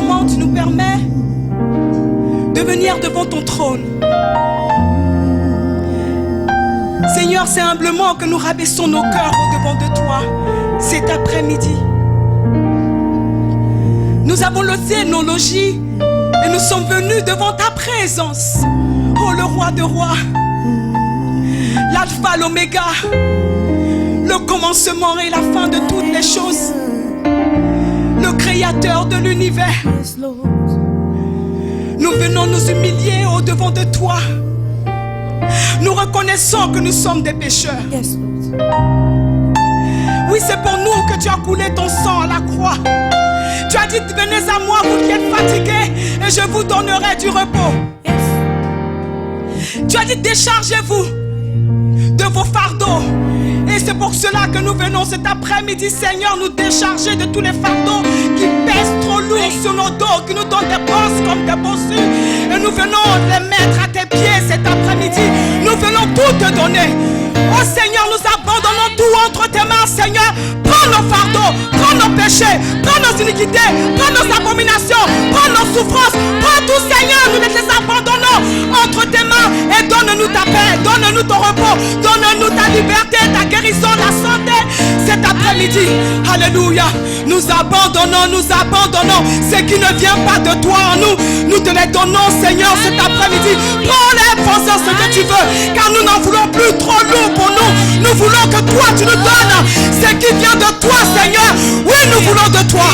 moment où tu nous permets de venir devant ton trône. Seigneur, c'est humblement que nous rabaissons nos cœurs au-devant de toi cet après-midi. Nous avons laissé nos logis et nous sommes venus devant ta présence. Oh, le roi de rois, l'alpha, l'oméga, le commencement et la fin de toutes les choses, le créateur de l'univers. Nous venons nous humilier au-devant de toi. Nous reconnaissons que nous sommes des pécheurs. Oui, c'est pour nous que tu as coulé ton sang à la croix. Tu as dit, venez à moi, vous qui êtes fatigués, et je vous donnerai du repos. Tu as dit, déchargez-vous de vos fardeaux. Et c'est pour cela que nous venons cet après-midi, Seigneur, nous décharger de tous les fardeaux qui pèsent trop lourd sur nos dos, qui nous donnent des bosses comme des bossus. Et nous venons les mettre à tes pieds cet après-midi. Nous venons tout te donner. Oh Seigneur, nous abandonnons tout entre tes mains, Seigneur. Prends nos fardeaux, prends nos péchés, prends nos iniquités, prends nos abominations, prends nos souffrances, prends tout, Seigneur, nous les abandonnons entre tes mains et donne-nous ta paix, donne-nous ton repos, donne-nous ta liberté, ta guérison, la santé cet après-midi. Alléluia. Nous abandonnons ce qui ne vient pas de toi en nous. Nous te les donnons, Seigneur, cet après-midi. Prends-les, pensons ce que tu veux, car nous n'en voulons plus trop lourd pour nous. Nous voulons que toi, tu nous donnes ce qui vient de toi, Seigneur. Oui, nous voulons de toi.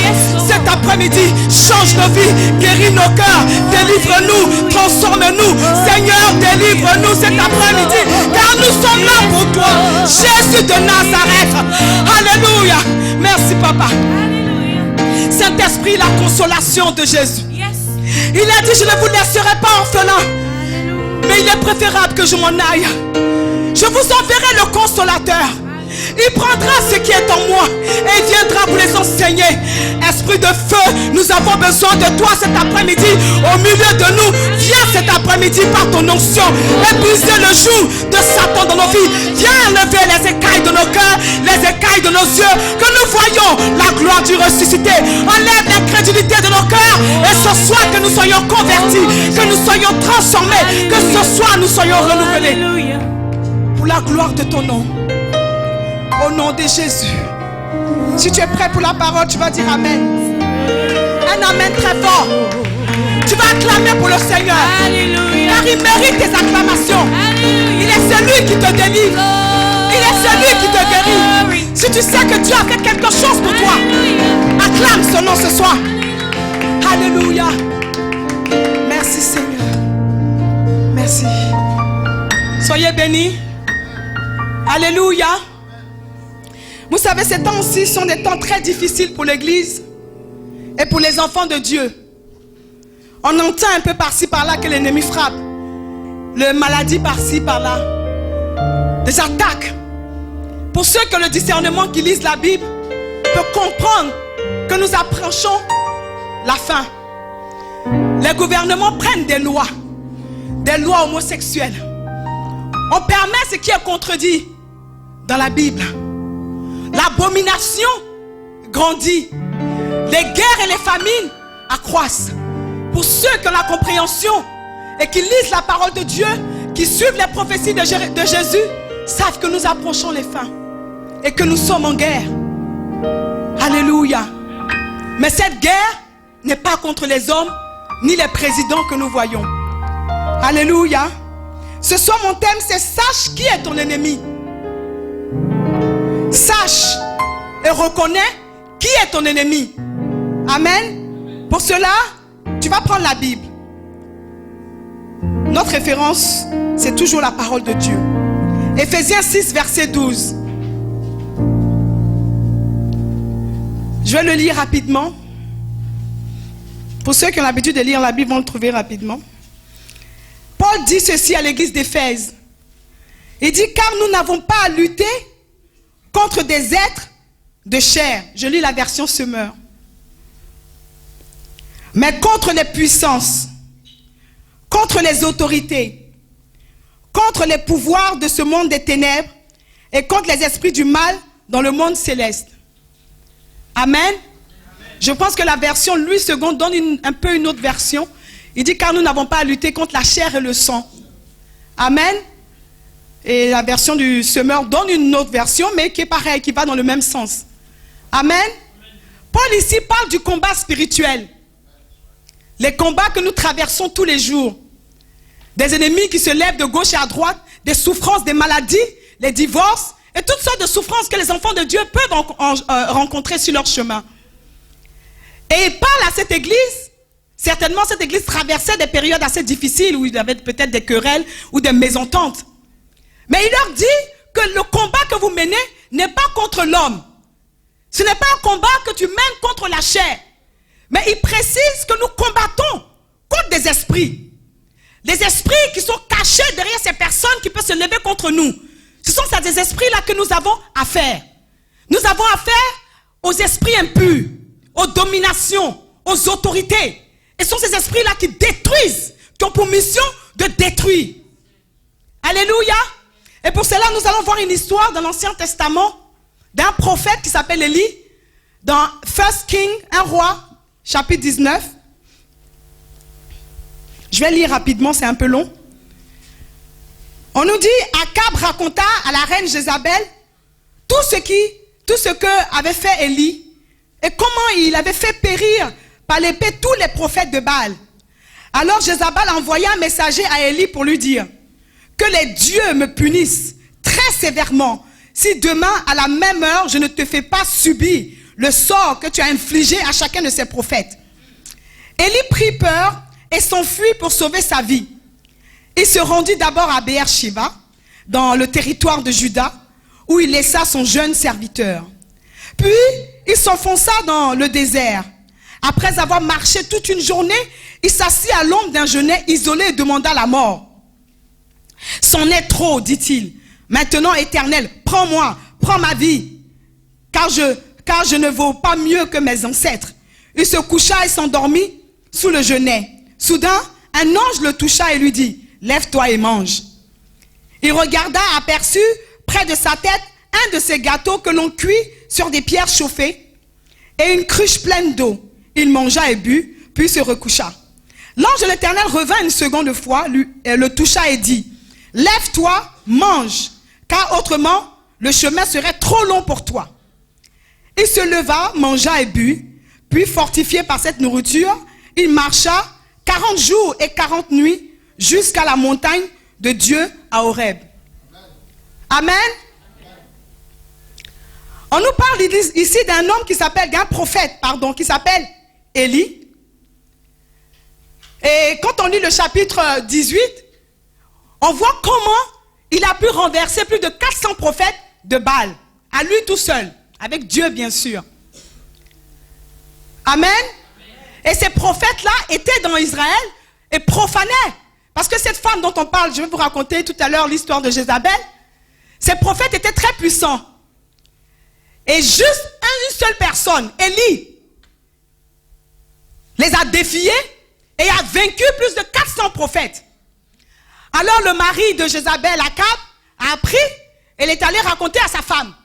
Cet après-midi, change nos vies, guéris nos cœurs, délivre-nous, transforme-nous. Seigneur, délivre-nous cet après-midi, car nous sommes là pour toi. Jésus de Nazareth. Alléluia. Merci, Papa. Saint-Esprit, la consolation de Jésus. Il a dit, je ne vous laisserai pas orphelin, mais il est préférable que je m'en aille. Je vous enverrai le consolateur. Il prendra ce qui est en moi et il viendra vous les enseigner. Esprit de feu, nous avons besoin de toi cet après-midi. Au milieu de nous, viens cet après-midi par ton onction et briser le joug de Satan dans nos vies. Viens enlever les écailles de nos cœurs, les écailles de nos yeux, que nous voyons la gloire du ressuscité. Enlève l'incrédulité de nos cœurs et ce soir que nous soyons convertis, que nous soyons transformés, que ce soir nous soyons renouvelés. Pour la gloire de ton nom. Au nom de Jésus. Si tu es prêt pour la parole, tu vas dire Amen. Un Amen très fort. Tu vas acclamer pour le Seigneur. Alléluia. Car il mérite tes acclamations. Alléluia. Il est celui qui te délivre. Il est celui qui te guérit. Si tu sais que Dieu a fait quelque chose pour toi, acclame son nom ce soir. Alléluia. Merci Seigneur. Merci. Soyez bénis. Alléluia. Vous savez, ces temps-ci sont des temps très difficiles pour l'Église et pour les enfants de Dieu. On entend un peu par-ci, par-là que l'ennemi frappe. Les maladies par-ci, par-là. Des attaques. Pour ceux qui ont le discernement, qui lisent la Bible, peuvent comprendre que nous approchons la fin. Les gouvernements prennent des lois homosexuelles. On permet ce qui est contredit dans la Bible. L'abomination grandit. Les guerres et les famines accroissent. Pour ceux qui ont la compréhension et qui lisent la parole de Dieu, qui suivent les prophéties de Jésus, savent que nous approchons les fins et que nous sommes en guerre. Alléluia. Mais cette guerre n'est pas contre les hommes ni les présidents que nous voyons. Alléluia. Ce soir, mon thème, c'est sache qui est ton ennemi. Sache et reconnais qui est ton ennemi. Amen. Pour cela, tu vas prendre la Bible. Notre référence, c'est toujours la parole de Dieu. Éphésiens 6, verset 12. Je vais le lire rapidement. Pour ceux qui ont l'habitude de lire la Bible, vont le trouver rapidement. Paul dit ceci à l'église d'Éphèse. Il dit, car nous n'avons pas à lutter contre des êtres de chair. Je lis la version Semeur. Mais contre les puissances, contre les autorités, contre les pouvoirs de ce monde des ténèbres et contre les esprits du mal dans le monde céleste. Amen. Je pense que la version Louis II donne un peu une autre version. Il dit car nous n'avons pas à lutter contre la chair et le sang. Amen. Et la version du semeur donne une autre version, mais qui est pareille, qui va dans le même sens. Amen. Paul ici parle du combat spirituel. Les combats que nous traversons tous les jours. Des ennemis qui se lèvent de gauche et à droite, des souffrances, des maladies, les divorces et toutes sortes de souffrances que les enfants de Dieu peuvent rencontrer sur leur chemin. Et il parle à cette église. Certainement, cette église traversait des périodes assez difficiles où il y avait peut-être des querelles ou des mésententes. Mais il leur dit que le combat que vous menez n'est pas contre l'homme. Ce n'est pas un combat que tu mènes contre la chair. Mais il précise que nous combattons contre des esprits. Les esprits qui sont cachés derrière ces personnes qui peuvent se lever contre nous. Ce sont ces esprits-là que nous avons affaire. Nous avons affaire aux esprits impurs, aux dominations, aux autorités. Et ce sont ces esprits-là qui détruisent, qui ont pour mission de détruire. Alléluia. Et pour cela, nous allons voir une histoire dans l'Ancien Testament d'un prophète qui s'appelle Élie, dans 1 King, 1 roi, chapitre 19. Je vais lire rapidement, c'est un peu long. On nous dit, Akab raconta à la reine Jézabel tout ce que avait fait Élie et comment il avait fait périr par l'épée tous les prophètes de Baal. Alors Jézabel envoya un messager à Élie pour lui dire que les dieux me punissent très sévèrement si demain à la même heure je ne te fais pas subir le sort que tu as infligé à chacun de ces prophètes. Élie prit peur et s'enfuit pour sauver sa vie. Il se rendit d'abord à Beer-Sheba, dans le territoire de Juda, où il laissa son jeune serviteur. Puis, il s'enfonça dans le désert. Après avoir marché toute une journée, il s'assit à l'ombre d'un genêt isolé et demanda la mort. « C'en est trop, dit-il. Maintenant, Éternel, prends-moi, prends ma vie, car je ne vaux pas mieux que mes ancêtres. » Il se coucha et s'endormit sous le genêt. Soudain, un ange le toucha et lui dit, « Lève-toi et mange. » Il regarda, aperçut près de sa tête un de ces gâteaux que l'on cuit sur des pierres chauffées et une cruche pleine d'eau. Il mangea et but, puis se recoucha. L'ange de l'Éternel revint une seconde fois, le toucha et dit, « Lève-toi, mange, car autrement le chemin serait trop long pour toi. » Il se leva, mangea et but, puis fortifié par cette nourriture, il marcha 40 jours et 40 nuits jusqu'à la montagne de Dieu à Horeb. Amen. On nous parle ici d'un homme d'un prophète, qui s'appelle Élie. Et quand on lit le chapitre 18, on voit comment il a pu renverser plus de 400 prophètes de Baal, à lui tout seul, avec Dieu bien sûr. Amen. Et ces prophètes-là étaient dans Israël et profanaient. Parce que cette femme dont on parle, je vais vous raconter tout à l'heure l'histoire de Jézabel, ces prophètes étaient très puissants. Et juste une seule personne, Élie, les a défiés et a vaincu plus de 400 prophètes. Alors le mari de Jézabel, Akab, a appris et est allé raconter à sa femme.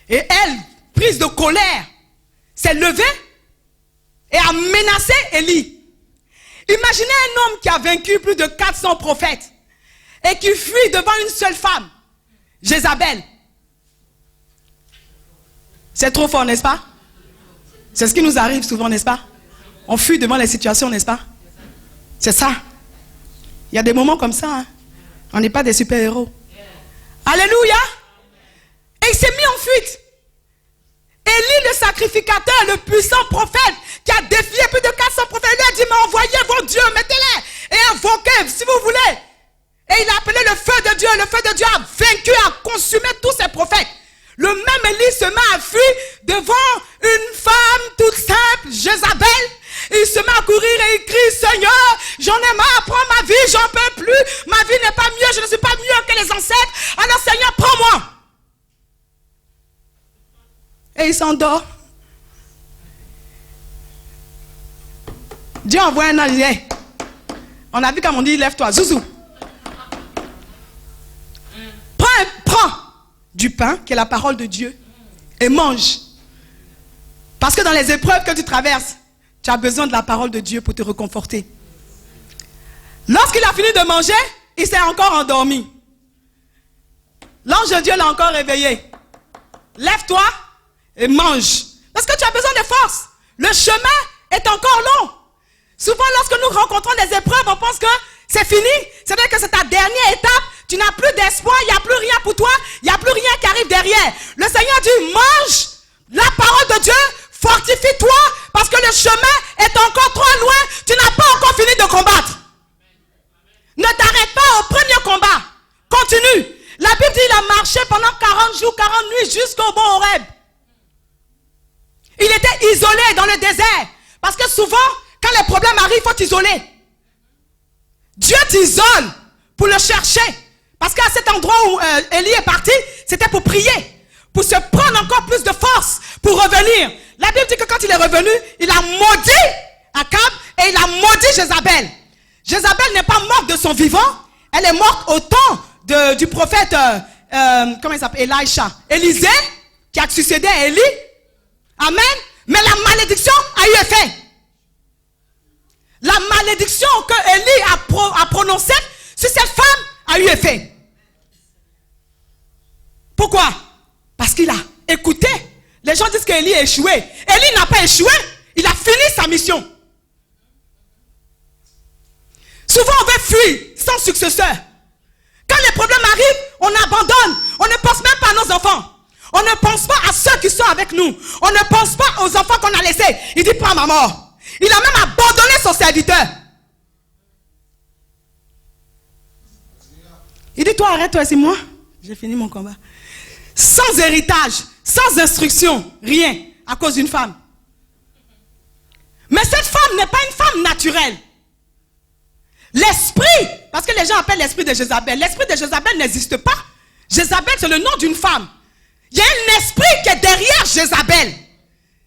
Et elle, prise de colère, s'est levée et a menacé Élie. Imaginez un homme qui a vaincu plus de 400 prophètes et qui fuit devant une seule femme, Jézabel. C'est trop fort, n'est-ce pas? C'est ce qui nous arrive souvent, n'est-ce pas? On fuit devant les situations, n'est-ce pas? C'est ça. Il y a des moments comme ça. Hein? On n'est pas des super-héros. Alléluia. Et il s'est mis en fuite. Élie, le sacrificateur, le puissant prophète, qui a défié plus de 400 prophètes, lui a dit, mais envoyez vos dieux, mettez-les et invoquez si vous voulez. Et il a appelé le feu de Dieu. Le feu de Dieu a vaincu, a consumé tous ces prophètes. Le même Élie se met à fuir devant une femme toute simple, Jézabel. Il se met à courir et il crie, Seigneur, j'en ai marre, prends ma vie, j'en peux plus. Ma vie n'est pas mieux, je ne suis pas mieux que les ancêtres. Alors Seigneur, prends-moi. Et il s'endort. Dieu envoie un ange. Hey. On a vu comme on dit, lève-toi, zouzou. Prends du pain, qui est la parole de Dieu, et mange. Parce que dans les épreuves que tu traverses, tu as besoin de la parole de Dieu pour te réconforter. Lorsqu'il a fini de manger, il s'est encore endormi. L'ange de Dieu l'a encore réveillé. Lève-toi et mange. Parce que tu as besoin de force. Le chemin est encore long. Souvent, lorsque nous rencontrons des épreuves, on pense que c'est fini. C'est-à-dire que c'est ta dernière étape. Tu n'as plus d'espoir. Il n'y a plus rien pour toi. Il n'y a plus rien qui arrive derrière. Le Seigneur dit, mange la parole de Dieu. Fortifie-toi. Parce que le chemin est encore trop loin. Tu n'as pas encore fini de combattre. Ne t'arrête pas au premier combat. Continue. La Bible dit qu'il a marché pendant 40 jours, 40 nuits jusqu'au mont Horeb. Il était isolé dans le désert. Parce que souvent, quand les problèmes arrivent, il faut t'isoler. Dieu t'isole pour le chercher. Parce qu'à cet endroit où Élie est parti, c'était pour prier. Pour se prendre encore plus de force, pour revenir. La Bible dit que quand il est revenu, il a maudit Akab et il a maudit Jézabel. Jézabel n'est pas morte de son vivant. Elle est morte au temps du prophète, comment il s'appelle, Elisha. Élisée, qui a succédé à Élie. Amen. Mais la malédiction a eu effet. La malédiction que Élie a prononcée sur cette femme a eu effet. Pourquoi? Parce qu'il a écouté. Les gens disent qu'Élie a échoué. Élie n'a pas échoué. Il a fini sa mission. Souvent on veut fuir sans successeur. Quand les problèmes arrivent, on abandonne. On ne pense même pas à nos enfants. On ne pense pas à ceux qui sont avec nous. On ne pense pas aux enfants qu'on a laissés. Il dit, prends ma mort. Il a même abandonné son serviteur. Il dit, toi arrête-toi, c'est moi. J'ai fini mon combat. Sans héritage, sans instruction, rien, à cause d'une femme. Mais cette femme n'est pas une femme naturelle. L'esprit, parce que les gens appellent l'esprit de Jézabel. L'esprit de Jézabel n'existe pas. Jézabel, c'est le nom d'une femme. Il y a un esprit qui est derrière Jézabel.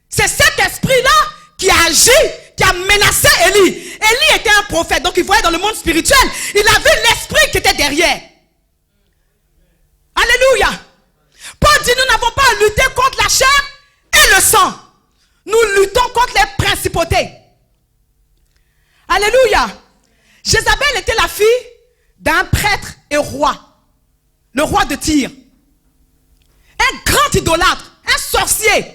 C'est cet esprit-là qui a agi, qui a menacé Élie. Élie était un prophète, donc il voyait dans le monde spirituel. Il a vu l'esprit qui était derrière. Alléluia. Paul dit, nous n'avons pas à lutter contre la chair et le sang. Nous luttons contre les principautés. Alléluia. Jézabel était la fille d'un prêtre et roi. Le roi de Tyr. Un grand idolâtre, un sorcier.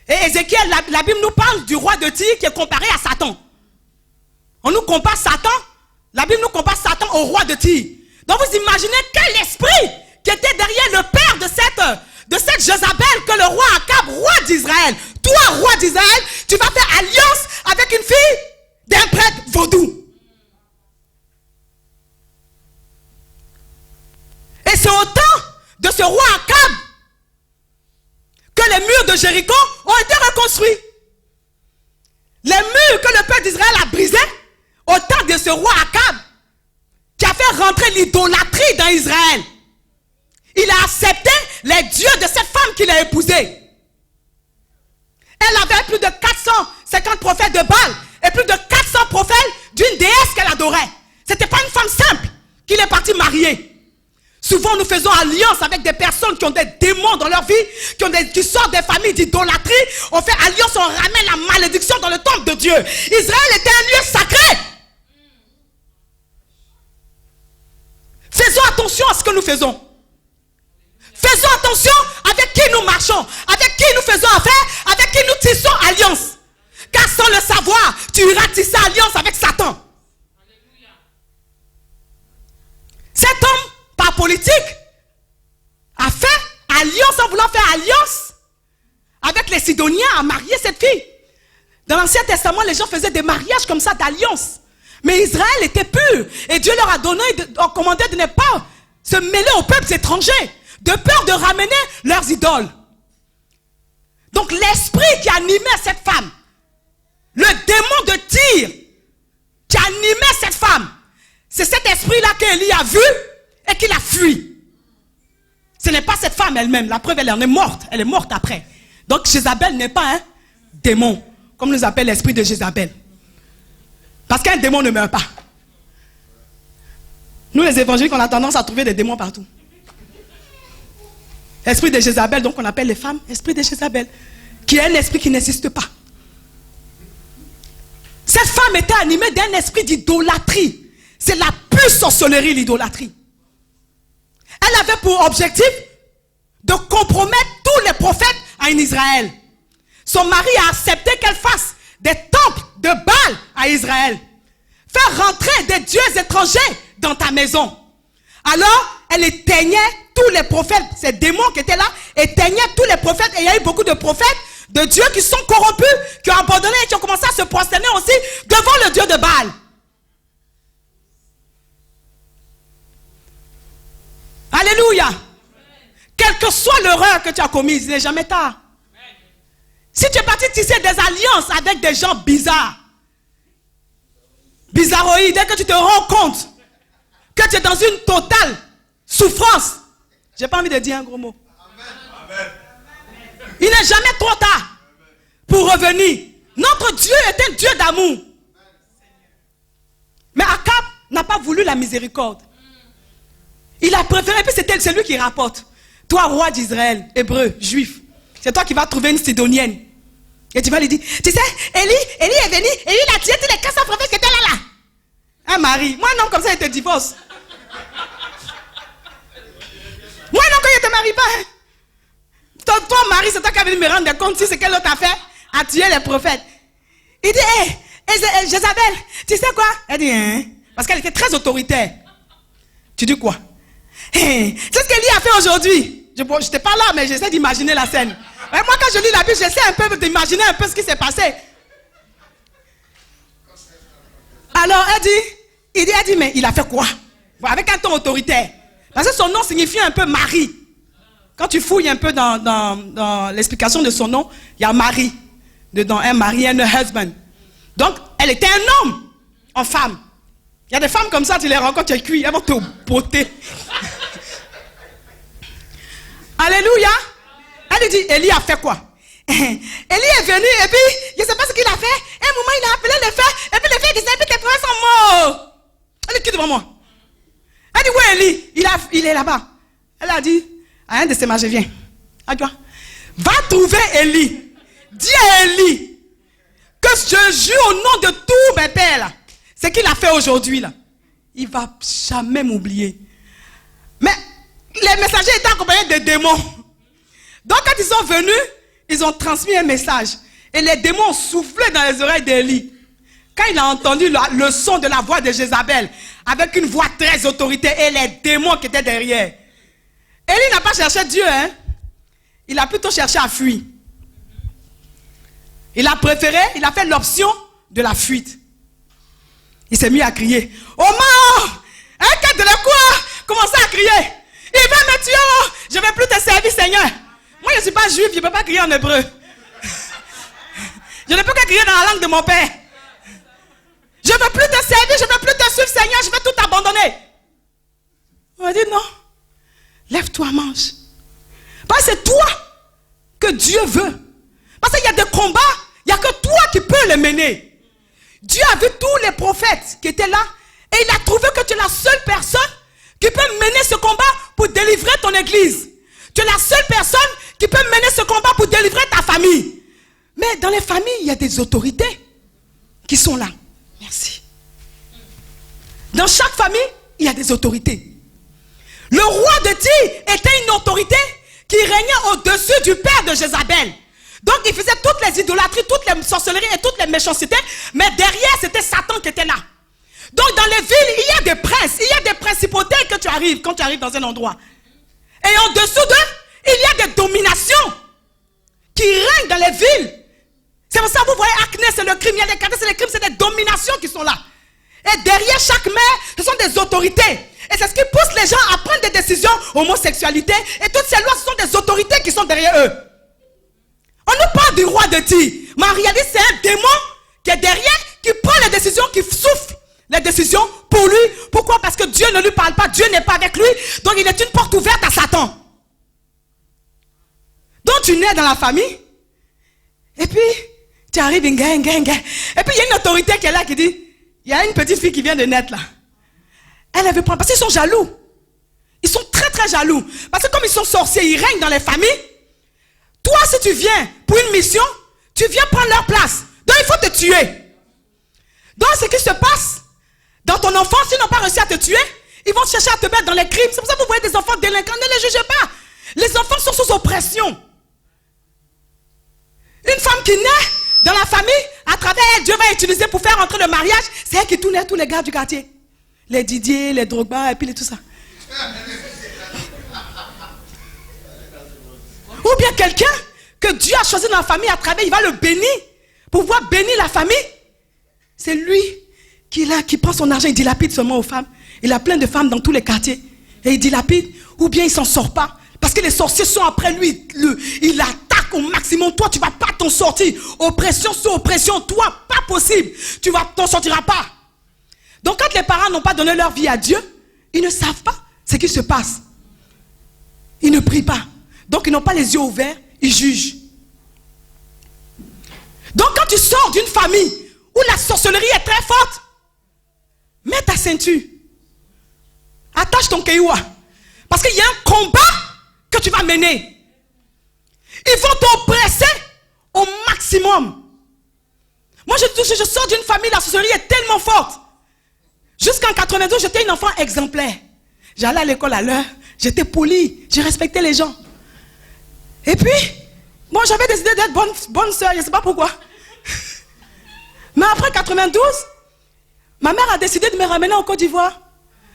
Et Ézéchiel, la Bible nous parle du roi de Tyr qui est comparé à Satan. On nous compare Satan, la Bible nous compare Satan au roi de Tyr. Donc vous imaginez quel esprit qui était derrière le père de cette Jézabel que le roi Akab, roi d'Israël. Toi, roi d'Israël, tu vas faire alliance avec une fille d'un prêtre vaudou. Et c'est au temps de ce roi Akab que les murs de Jéricho ont été reconstruits. Les murs que le peuple d'Israël a brisés au temps de ce roi Akab qui a fait rentrer l'idolâtrie dans Israël. Il a accepté les dieux de cette femme qu'il a épousée. Elle avait plus de 450 prophètes de Baal et plus de 400 prophètes d'une déesse qu'elle adorait. Ce n'était pas une femme simple qu'il est parti marier. Souvent, nous faisons alliance avec des personnes qui ont des démons dans leur vie, qui sortent des familles d'idolâtrie. On fait alliance, on ramène la malédiction dans le temple de Dieu. Israël était un lieu sacré. Faisons attention à ce que nous faisons. Faisons attention avec qui nous marchons, avec qui nous faisons affaire, avec qui nous tissons alliance. Car sans le savoir, tu iras tisser alliance avec Satan. Cet homme, par politique, a fait alliance en voulant faire alliance avec les Sidoniens, a marié cette fille. Dans l'Ancien Testament, les gens faisaient des mariages comme ça d'alliance. Mais Israël était pur. Et Dieu leur a commandé de ne pas se mêler aux peuples étrangers, de peur de ramener leurs idoles. Donc l'esprit qui animait cette femme, le démon de Tyr qui animait cette femme, c'est cet esprit-là qu'Élie a vu et qu'il a fui. Ce n'est pas cette femme elle-même. La preuve, elle en est morte. Elle est morte après. Donc Jézabel n'est pas un démon, comme nous appelle l'esprit de Jézabel. Parce qu'un démon ne meurt pas. Nous les évangéliques, on a tendance à trouver des démons partout. Esprit de Jézabel, donc on appelle les femmes esprit de Jézabel, qui est un esprit qui n'existe pas. Cette femme était animée d'un esprit d'idolâtrie. C'est la pure sorcellerie, l'idolâtrie. Elle avait pour objectif de compromettre tous les prophètes en Israël. Son mari a accepté qu'elle fasse des temples de Baal à Israël. Faire rentrer des dieux étrangers dans ta maison. Alors, elle éteignait tous les prophètes. Ces démons qui étaient là éteignaient tous les prophètes. Et il y a eu beaucoup de prophètes de Dieu qui sont corrompus, qui ont abandonné et qui ont commencé à se prosterner aussi devant le Dieu de Baal. Alléluia. Quelle que soit l'erreur que tu as commise, il n'est jamais tard. Si tu es parti tisser des alliances avec des gens bizarres, bizarroïdes, dès que tu te rends compte que tu es dans une totale souffrance, j'ai pas envie de dire un gros mot. Amen. Il n'est jamais trop tard pour revenir. Notre Dieu est un Dieu d'amour. Mais Akab n'a pas voulu la miséricorde. Il a préféré, puis c'est lui qui rapporte. Toi, roi d'Israël, hébreu, juif, c'est toi qui vas trouver une Sidonienne. Et tu vas lui dire, tu sais, Élie est venu, et il a tué tous les 400 prophètes qui étaient là. Un mari, moi non, comme ça il te divorce. Moi non, quand il ne te marie pas. Ton mari, c'est toi qui as venu me rendre compte si c'est quel autre affaire à tuer les prophètes. Il dit, hé, Jézabel, tu sais quoi? Elle dit, hein? Parce qu'elle était très autoritaire. Tu dis quoi? Hey, c'est ce qu'Élie a fait aujourd'hui. Je n'étais pas là, mais j'essaie d'imaginer la scène. Et moi, quand je lis la Bible, j'essaie un peu d'imaginer un peu ce qui s'est passé. Alors, elle dit, mais il a fait quoi? Bon, avec un ton autoritaire. Parce que son nom signifie un peu mari. Quand tu fouilles un peu dans l'explication de son nom, il y a mari. Dedans, un mari, un husband. Donc, elle était un homme en femme. Il y a des femmes comme ça, tu les rencontres, tu es cuit, elles vont te botter. Alléluia. Elle dit, Élie a fait quoi? Élie est venu et puis, je ne sais pas ce qu'il a fait. À un moment, il a appelé les feux. Et puis les feux disaient, puis tes prophètes sont morts. Elle dit, qui devant moi? Elle dit, oui, Élie, il est là-bas. Elle a dit, à un de ses mages, viens. Elle dit, va trouver Élie. Dis à Élie que je jure au nom de tous mes pères là. Ce qu'il a fait aujourd'hui là, il ne va jamais m'oublier. Mais les messagers étaient accompagnés de démons. Donc quand ils sont venus, ils ont transmis un message. Et les démons ont soufflé dans les oreilles d'Élie. Quand il a entendu le son de la voix de Jézabel, avec une voix très autoritaire et les démons qui étaient derrière. Élie n'a pas cherché Dieu, hein. Il a plutôt cherché à fuir. Il a préféré, il a fait l'option de la fuite. Il s'est mis à crier. Oh mort! Un cas de la cour commençait à crier. Il va me tuer! Je ne vais plus te servir, Seigneur. Moi, je ne suis pas juif, je ne peux pas crier en hébreu. Je ne peux que crier dans la langue de mon père. Je ne veux plus te servir, je ne veux plus te suivre, Seigneur, je vais tout abandonner. On m'a dit non. Lève-toi, mange. Parce que c'est toi que Dieu veut. Parce qu'il y a des combats, il n'y a que toi qui peux les mener. Dieu a vu tous les prophètes qui étaient là et il a trouvé que tu es la seule personne qui peut mener ce combat pour délivrer ton église. Tu es la seule personne qui peut mener ce combat pour délivrer ta famille. Mais dans les familles, il y a des autorités qui sont là. Merci. Dans chaque famille, il y a des autorités. Le roi de Tyr était une autorité qui régnait au-dessus du père de Jézabel. Donc il faisait toutes les idolâtries, toutes les sorcelleries et toutes les méchancetés. Mais derrière, c'était Satan qui était là. Donc dans les villes, il y a des princes, il y a des principautés quand tu arrives dans un endroit. Et en dessous d'eux, il y a des dominations qui règnent dans les villes. C'est pour ça que vous voyez Acné, c'est le crime. Il y a des quartiers, c'est les crimes, c'est des dominations qui sont là. Et derrière chaque maire, ce sont des autorités. Et c'est ce qui pousse les gens à prendre des décisions, homosexualité. Et toutes ces lois, ce sont des autorités qui sont derrière eux. On nous parle du roi de Tyr. Mais en réalité, c'est un démon qui est derrière, qui prend les décisions, qui souffle les décisions pour lui. Pourquoi? Parce que Dieu ne lui parle pas. Dieu n'est pas avec lui. Donc il est une porte ouverte à Satan. Donc tu nais dans la famille. Et puis, tu arrives, et puis il y a une autorité qui est là qui dit, il y a une petite fille qui vient de naître là. Elle veut prendre, parce qu'ils sont jaloux. Ils sont très très jaloux. Parce que comme ils sont sorciers, ils règnent dans les familles. Toi, si tu viens pour une mission, tu viens prendre leur place. Donc, il faut te tuer. Donc, ce qui se passe dans ton enfance, s'ils n'ont pas réussi à te tuer, ils vont chercher à te mettre dans les crimes. C'est pour ça que vous voyez des enfants délinquants. Ne les jugez pas. Les enfants sont sous oppression. Une femme qui naît dans la famille, à travers elle, Dieu va utiliser pour faire entrer le mariage. C'est elle qui tourne tous les gars du quartier. Les Didier, les Drogba et puis tout ça. Ou bien quelqu'un que Dieu a choisi dans la famille à travers, il va le bénir. Pour pouvoir bénir la famille. C'est lui qui prend son argent, il dilapide seulement aux femmes. Il a plein de femmes dans tous les quartiers. Et il dilapide, ou bien il ne s'en sort pas. Parce que les sorciers sont après lui. Il attaque au maximum. Toi, tu ne vas pas t'en sortir. Oppression sur oppression. Toi, pas possible. Tu ne t'en sortiras pas. Donc quand les parents n'ont pas donné leur vie à Dieu, ils ne savent pas ce qui se passe. Ils ne prient pas. Donc ils n'ont pas les yeux ouverts. Ils jugent. Donc quand tu sors d'une famille où la sorcellerie est très forte, mets ta ceinture. Attache ton kéoua. Parce qu'il y a un combat que tu vas mener. Ils vont t'oppresser au maximum. Moi, je sors d'une famille, la sorcellerie est tellement forte. Jusqu'en 92, j'étais une enfant exemplaire. J'allais à l'école à l'heure, j'étais polie, je respectais les gens. Et puis, bon, j'avais décidé d'être bonne soeur, je ne sais pas pourquoi. Mais après 92, ma mère a décidé de me ramener en Côte d'Ivoire.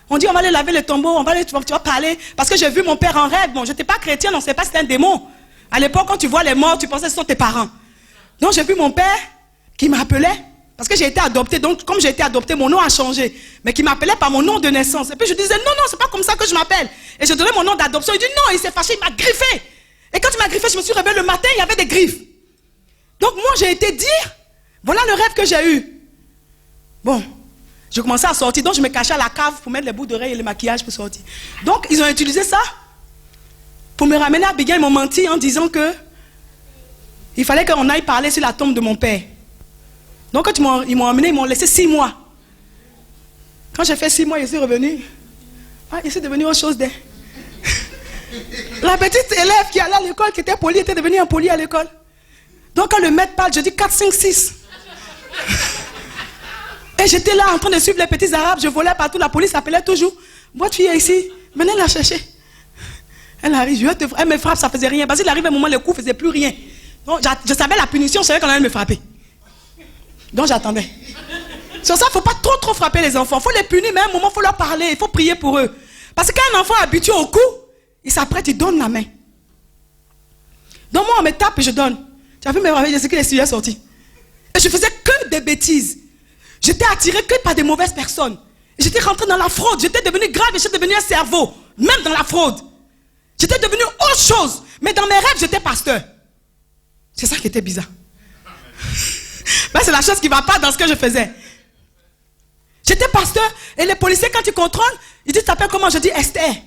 On dit on va aller laver les tombeaux, tu vas parler. Parce que j'ai vu mon père en rêve. Bon, je n'étais pas chrétienne, on ne sait pas si c'était un démon. À l'époque, quand tu vois les morts, tu pensais que ce sont tes parents. Donc j'ai vu mon père qui m'appelait. Parce que j'ai été adoptée. Donc comme j'ai été adoptée, mon nom a changé. Mais qui m'appelait par mon nom de naissance. Et puis je disais non, c'est pas comme ça que je m'appelle. Et je donnais mon nom d'adoption. Il dit non, il s'est fâché, il m'a griffé. Et quand il m'a griffé, je me suis réveillée le matin, il y avait des griffes. Donc moi j'ai été dire, voilà le rêve que j'ai eu. Bon. Je commençais à sortir, donc je me cachais à la cave pour mettre les bouts d'oreilles et le maquillage pour sortir. Donc, ils ont utilisé ça pour me ramener à Biguin. Ils m'ont menti en disant que il fallait qu'on aille parler sur la tombe de mon père. Donc, quand ils m'ont amené, ils m'ont laissé 6 mois. Quand j'ai fait 6 mois, je suis revenu. Je suis devenu autre chose. La petite élève qui allait à l'école, qui était polie, était devenue impolie à l'école. Donc, quand le maître parle, je dis 4, 5, 6. Et j'étais là en train de suivre les petits arabes, je volais partout, la police appelait toujours. Votre fille est ici, venez la chercher. Elle arrive, elle me frappe, ça ne faisait rien. Parce qu'il arrive un moment, le coup ne faisait plus rien. Donc je savais la punition, je savais qu'on allait me frapper. Donc j'attendais. Sur ça, il ne faut pas trop frapper les enfants. Il faut les punir, mais à un moment, il faut leur parler, il faut prier pour eux. Parce que quand un enfant est habitué au coup, il s'apprête, il donne la main. Donc moi, on me tape et je donne. Tu as vu mes frapper, je sais que les sujets sont sortis. Et je faisais que des bêtises. J'étais attiré que par des mauvaises personnes. J'étais rentré dans la fraude. J'étais devenu grave et j'étais devenu un cerveau. Même dans la fraude. J'étais devenu autre chose. Mais dans mes rêves, j'étais pasteur. C'est ça qui était bizarre. Ben, c'est la chose qui ne va pas dans ce que je faisais. J'étais pasteur. Et les policiers, quand ils contrôlent, ils disent, tu t'appelles comment? Je dis Esther.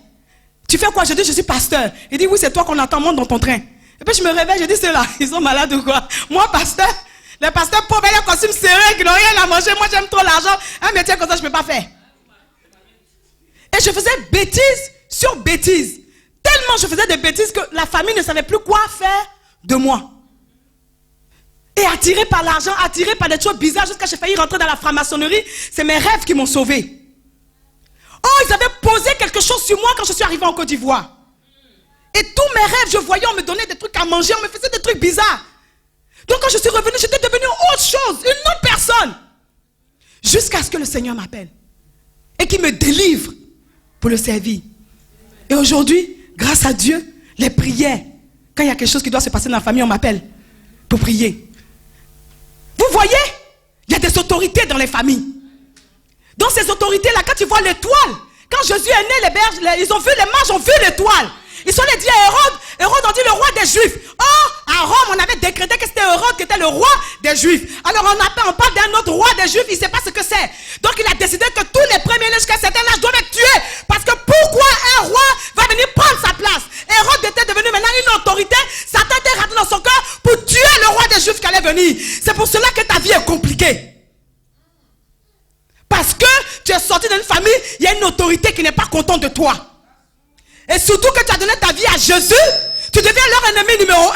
Tu fais quoi? Je dis, je suis pasteur. Il dit, oui, c'est toi qu'on attend, monte dans ton train. Et puis je me réveille, je dis, c'est là, ils sont malades ou quoi? Moi, pasteur. Les pasteurs pauvres, les costumes serrés, qui n'ont rien à manger. Moi, j'aime trop l'argent. Un métier comme ça, je ne peux pas faire. Et je faisais bêtise sur bêtise. Tellement je faisais des bêtises que la famille ne savait plus quoi faire de moi. Et attiré par l'argent, attiré par des choses bizarres, jusqu'à ce que j'ai failli rentrer dans la franc-maçonnerie. C'est mes rêves qui m'ont sauvé. Oh, ils avaient posé quelque chose sur moi quand je suis arrivé en Côte d'Ivoire. Et tous mes rêves, je voyais, on me donnait des trucs à manger, on me faisait des trucs bizarres. Donc quand je suis revenu, j'étais devenu autre chose, une autre personne. Jusqu'à ce que le Seigneur m'appelle. Et qu'il me délivre pour le servir. Et aujourd'hui, grâce à Dieu, les prières, quand il y a quelque chose qui doit se passer dans la famille, on m'appelle pour prier. Vous voyez, il y a des autorités dans les familles. Dans ces autorités-là, quand tu vois l'étoile, quand Jésus est né, les berges, ils ont vu, les mages ont vu l'étoile. Ils sont allés dire à Hérode, Hérode a dit le roi des Juifs. Or, à Rome, on avait décrété que c'était Hérode qui était le roi des Juifs. Alors on parle d'un autre roi des Juifs, il ne sait pas ce que c'est. Donc il a décidé que tous les premiers-nés jusqu'à un certain âge doivent être tués. Parce que pourquoi un roi va venir prendre sa place? Hérode était devenu maintenant une autorité. Satan était rentré dans son cœur pour tuer le roi des Juifs qui allait venir. C'est pour cela que ta vie est compliquée. Parce que tu es sorti d'une famille, il y a une autorité qui n'est pas contente de toi. et surtout que tu as donné ta vie à Jésus, tu deviens leur ennemi numéro 1.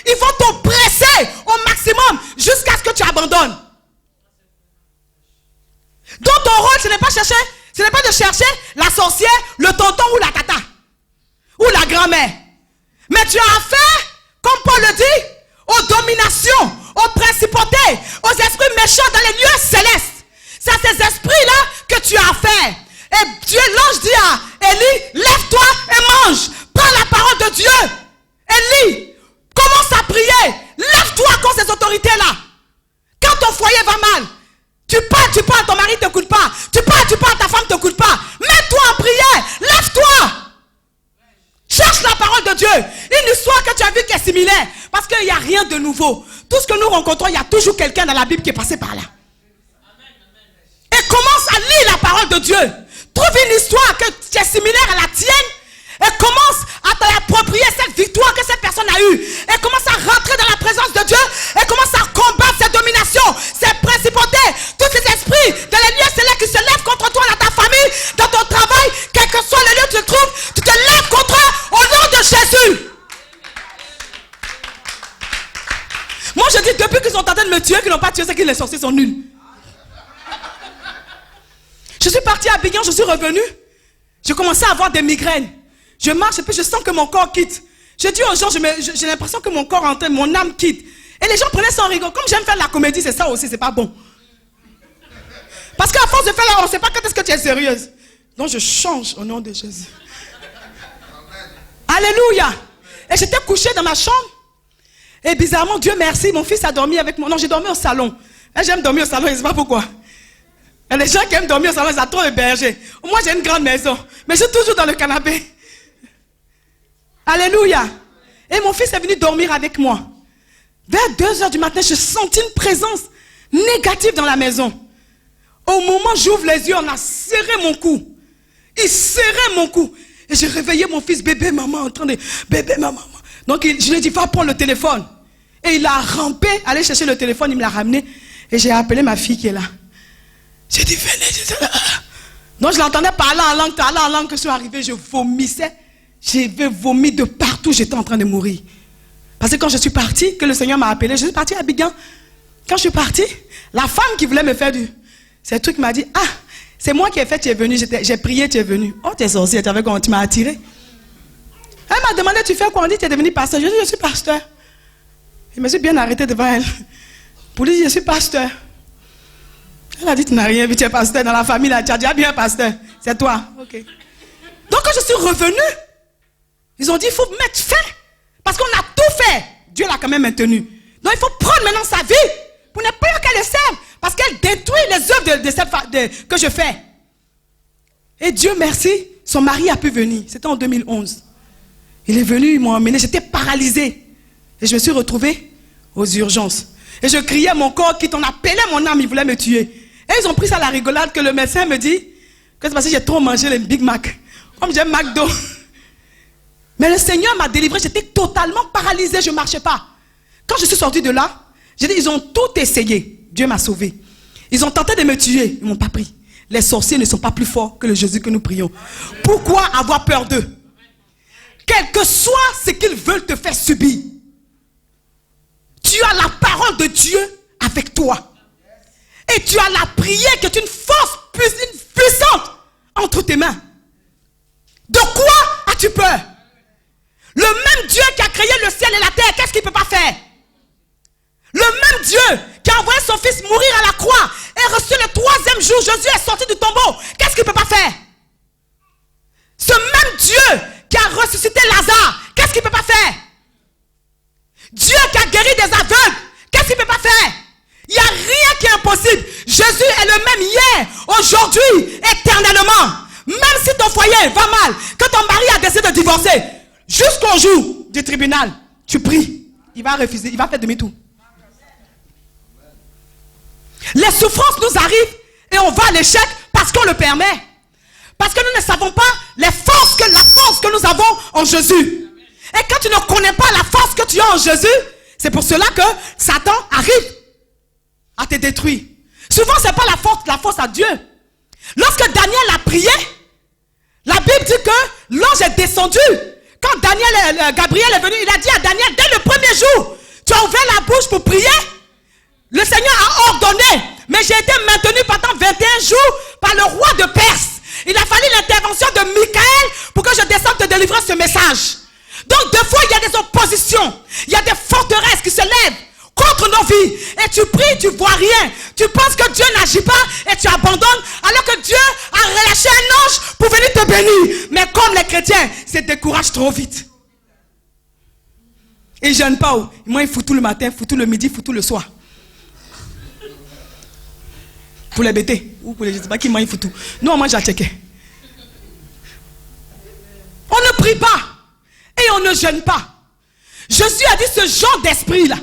Ils vont t'oppresser au maximum jusqu'à ce que tu abandonnes. Donc ton rôle, ce n'est pas de chercher la sorcière, le tonton ou la tata, ou la grand-mère. Mais tu as affaire, comme Paul le dit, aux dominations, aux principautés, aux esprits méchants dans les lieux célestes. C'est à ces esprits-là que tu as affaire. Et Dieu, l'ange dit à Élie, lève-toi et mange. Prends la parole de Dieu. Élie, commence à prier. Lève-toi contre ces autorités-là. Quand ton foyer va mal, tu parles, ton mari ne t'écoute pas. Tu parles, ta femme ne t'écoute pas. Mets-toi en prière. Lève-toi. Cherche la parole de Dieu. Une histoire que tu as vue qui est similaire. Parce qu'il n'y a rien de nouveau. Tout ce que nous rencontrons, il y a toujours quelqu'un dans la Bible qui est passé par là. Et commence à lire la parole de Dieu. Trouve une histoire qui est similaire à la tienne. Et commence à t'approprier cette victoire que cette personne a eue. Et commence à rentrer dans la présence de Dieu. Et commence à combattre ces dominations, ces principautés, tous ces esprits dans les lieux célestes qui se lèvent contre toi, dans ta famille, dans ton travail, quel que soit le lieu où tu te trouves, tu te lèves contre eux au nom de Jésus. Moi je dis, depuis qu'ils sont en train de me tuer, qu'ils n'ont pas tué, c'est que les sorciers sont nuls. Je suis partie à Abidjan, je suis revenue. J'ai commencé à avoir des migraines. Je marche et puis je sens que mon corps quitte. Je dis aux gens, j'ai l'impression que mon corps entre, mon âme quitte. Et les gens prenaient ça en rigolo. Comme j'aime faire la comédie, c'est ça aussi, c'est pas bon. Parce qu'à force de faire là, on ne sait pas quand est-ce que tu es sérieuse. Donc je change au nom de Jésus. Alléluia. Et j'étais couchée dans ma chambre. Et bizarrement, Dieu merci, mon fils a dormi avec moi. Non, j'ai dormi au salon. J'aime dormir au salon, je ne sais pas pourquoi. Et les gens qui aiment dormir au salon, ils ont trop hébergé. Moi, j'ai une grande maison. Mais je suis toujours dans le canapé. Alléluia. Et mon fils est venu dormir avec moi. Vers 2h du matin, je sentis une présence négative dans la maison. Au moment où j'ouvre les yeux, on a serré mon cou. Il serrait mon cou. Et j'ai réveillé mon fils, bébé, maman, en train de... Bébé, maman. Donc je lui ai dit, va prendre le téléphone. Et il a rampé, allé chercher le téléphone, il me l'a ramené. Et j'ai appelé ma fille qui est là. J'ai dit, venez. Donc je l'entendais parler en langue, que je suis arrivé, je vomissais. J'ai vomi de partout, j'étais en train de mourir. Parce que quand je suis partie, que le Seigneur m'a appelé, je suis partie à Abidjan. Quand je suis partie, la femme qui voulait me faire ce truc m'a dit, ah, c'est moi qui ai fait, tu es venu, j'ai prié, tu es venu. Oh, tu es sorcière, tu m'as attiré. Elle m'a demandé, tu fais quoi? On dit, tu es devenu pasteur. Je dis, je suis pasteur. Je me suis bien arrêté devant elle. Pour lui dire, je suis pasteur. Elle a dit, tu n'as rien vu, tu es pasteur. Dans la famille, là, tu as déjà bien pasteur. C'est toi. Ok. Donc quand je suis revenue, ils ont dit, il faut mettre fin. Parce qu'on a tout fait. Dieu l'a quand même maintenu. Donc il faut prendre maintenant sa vie pour ne pas qu'elle le serve. Parce qu'elle détruit les œuvres que je fais. Et Dieu merci, son mari a pu venir. C'était en 2011. Il est venu, ils m'ont emmené. J'étais paralysée. Et je me suis retrouvée aux urgences. Et je criais, mon corps quitte. On appelait mon âme, ils voulaient me tuer. Et ils ont pris ça à la rigolade que le médecin me dit que c'est parce que j'ai trop mangé les Big Mac. Comme j'aime McDo. Mais le Seigneur m'a délivré, j'étais totalement paralysée, je ne marchais pas. Quand je suis sortie de là, j'ai dit, ils ont tout essayé. Dieu m'a sauvé. Ils ont tenté de me tuer, ils ne m'ont pas pris. Les sorciers ne sont pas plus forts que le Jésus que nous prions. Pourquoi avoir peur d'eux? Quel que soit ce qu'ils veulent te faire subir, tu as la parole de Dieu avec toi. Et tu as la prière qui est une force puissante entre tes mains. De quoi as-tu peur? Le même Dieu qui a créé le ciel et la terre, qu'est-ce qu'il ne peut pas faire? Le même Dieu qui a envoyé son fils mourir à la croix et reçu le 3e jour, Jésus est sorti du tombeau, qu'est-ce qu'il ne peut pas faire? Ce même Dieu qui a ressuscité Lazare, qu'est-ce qu'il ne peut pas faire? Dieu qui a guéri des aveugles, qu'est-ce qu'il ne peut pas faire? Il n'y a rien qui est impossible. Jésus est le même hier, aujourd'hui, éternellement. Même si ton foyer va mal, que ton mari a décidé de divorcer, jusqu'au jour du tribunal, tu pries. Il va refuser, il va faire demi-tour. Les souffrances nous arrivent et on va à l'échec parce qu'on le permet. Parce que nous ne savons pas la force que nous avons en Jésus. Et quand tu ne connais pas la force que tu as en Jésus, c'est pour cela que Satan arrive à te détruire. Souvent, ce n'est pas la force à Dieu. Lorsque Daniel a prié, la Bible dit que l'ange est descendu. Quand Gabriel est venu, il a dit à Daniel, dès le premier jour, tu as ouvert la bouche pour prier. Le Seigneur a ordonné, mais j'ai été maintenu pendant 21 jours par le roi de Perse. Il a fallu l'intervention de Michael pour que je descende te délivrer ce message. Donc des fois, il y a des oppositions. Il y a des forteresses qui se lèvent contre nos vies. Et tu pries, tu ne vois rien. Tu penses que Dieu n'agit pas et tu abandonnes. Alors que Dieu a relâché un ange pour venir te bénir. Mais comme les chrétiens, se découragent trop vite. Ils ne jeûnent pas. Moi, ils foutent tout le matin, foutent tout le midi, foutent tout le soir. Pour les bêter. Ou pour les je ne sais pas qui mange tout. Non, moi j'ai checké. On ne prie pas. Et on ne jeûne pas. Jésus a dit ce genre d'esprit là.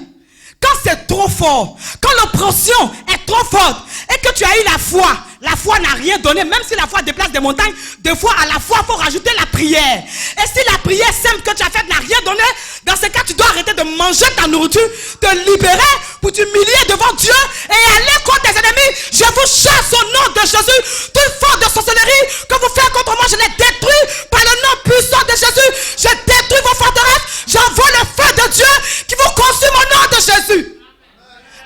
Quand c'est trop fort, quand l'oppression est trop forte et que tu as eu la foi n'a rien donné, même si la foi déplace des montagnes, des fois à la foi il faut rajouter la prière. Et si la prière simple que tu as faite n'a rien donné, dans ce cas tu dois arrêter de manger ta nourriture, te libérer pour t'humilier devant Dieu et aller contre tes ennemis. Je vous chasse au nom de Jésus. Toute forme de sorcellerie que vous faites contre moi, je les détruis par le nom puissant de Jésus. Je détruis vos forteresses. J'envoie le feu de Dieu qui vous consume au nom de Jésus.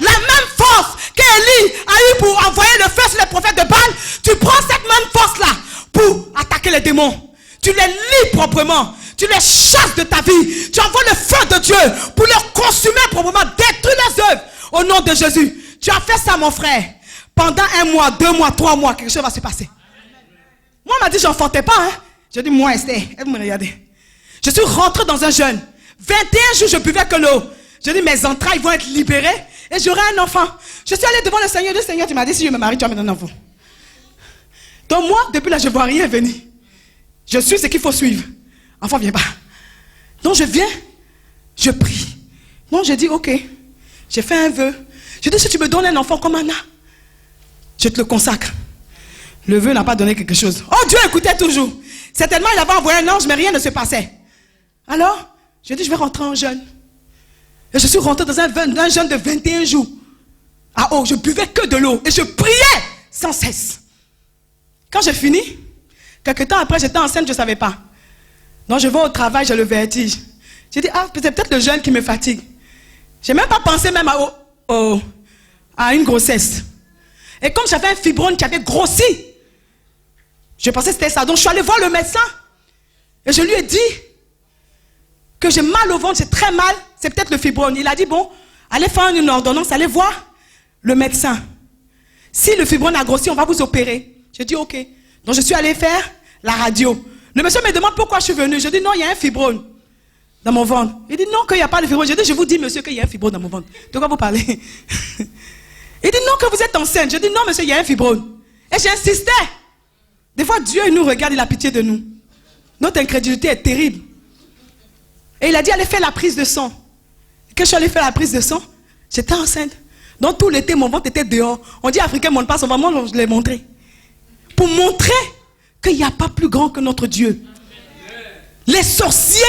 La même force qu'Élie a eu pour envoyer le feu sur les prophètes de Baal, tu prends cette même force-là pour attaquer les démons. Tu les lis proprement. Tu les chasses de ta vie. Tu envoies le feu de Dieu pour les consumer proprement, détruire les œuvres au nom de Jésus. Tu as fait ça, mon frère. Pendant 1 mois, 2 mois, 3 mois, quelque chose va se passer. Moi, on m'a dit, j'en fantais pas. Hein? Je dis, moi, Esther, elle me regardait. Je suis rentré dans un jeûne. 21 jours, je buvais que l'eau. Je dis, mes entrailles vont être libérées et j'aurai un enfant. Je suis allé devant le Seigneur. Le Seigneur, tu m'as dit, si je me marie, tu vas me donner un enfant. Donc moi, depuis là, je ne vois rien venir. Je suis ce qu'il faut suivre. Enfant, viens pas. Donc je viens, je prie. Donc je dis, ok, j'ai fait un vœu. Je dis, si tu me donnes un enfant comme Anna, je te le consacre. Le vœu n'a pas donné quelque chose. Oh, Dieu écoutait toujours. Certainement, il avait envoyé un ange, mais rien ne se passait. Alors, je dis, je vais rentrer en jeûne. Et je suis rentré dans un jeûne de 21 jours. Ah oh, je buvais que de l'eau. Et je priais sans cesse. Quand j'ai fini, quelques temps après, j'étais enceinte, je ne savais pas. Donc je vais au travail, j'ai le vertige. J'ai dit, ah, c'est peut-être le jeûne qui me fatigue. Je n'ai même pas pensé même à une grossesse. Et comme j'avais un fibrome qui avait grossi, je pensais que c'était ça. Donc je suis allé voir le médecin. Et je lui ai dit que j'ai mal au ventre, j'ai très mal. C'est peut-être le fibrome. Il a dit, bon, allez faire une ordonnance, allez voir le médecin. Si le fibrome a grossi, on va vous opérer. J'ai dit, ok. Donc je suis allé faire la radio. Le monsieur me demande pourquoi je suis venu. Je dis, non, il y a un fibrome dans mon ventre. Il dit, non, qu'il n'y a pas de fibrome. Je dis, je vous dis, monsieur, qu'il y a un fibrome dans mon ventre. De quoi vous parlez? Il dit, non, que vous êtes enceinte. Je dis, non, monsieur, il y a un fibrome. Et j'insistais. Des fois, Dieu nous regarde, il a pitié de nous. Notre incrédulité est terrible. Et il a dit, allez faire la prise de sang. Quand je suis allé faire la prise de sang, j'étais enceinte. Donc tout l'été, mon ventre était dehors. On dit, Africain, montre pas son ventre. Moi, je l'ai montré. Pour montrer qu'il n'y a pas plus grand que notre Dieu. Les sorciers,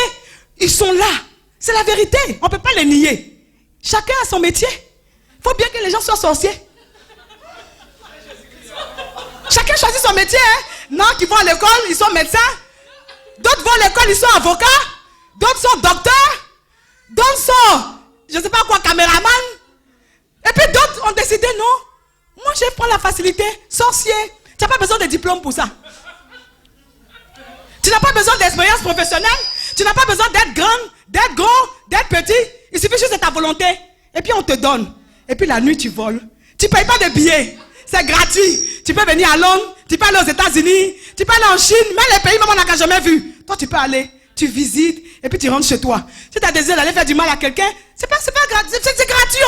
ils sont là. C'est la vérité. On ne peut pas les nier. Chacun a son métier. Il faut bien que les gens soient sorciers. Chacun choisit son métier. Hein? Non, qui vont à l'école, ils sont médecins. D'autres vont à l'école, ils sont avocats. D'autres sont docteurs. D'autres sont, je ne sais pas quoi, caméraman. Et puis d'autres ont décidé, non, moi je prends la facilité, sorcier. Tu n'as pas besoin de diplôme pour ça. Tu n'as pas besoin d'expérience professionnelle. Tu n'as pas besoin d'être grande, d'être gros, d'être petit. Il suffit juste de ta volonté. Et puis on te donne. Et puis la nuit tu voles. Tu ne payes pas de billets. C'est gratuit. Tu peux venir à Londres, tu peux aller aux États-Unis, tu peux aller en Chine, même les pays même on n'a jamais vu. Toi tu peux aller, tu visites et puis tu rentres chez toi. Si tu as désir d'aller faire du mal à quelqu'un, c'est pas gratuit, c'est gratuit.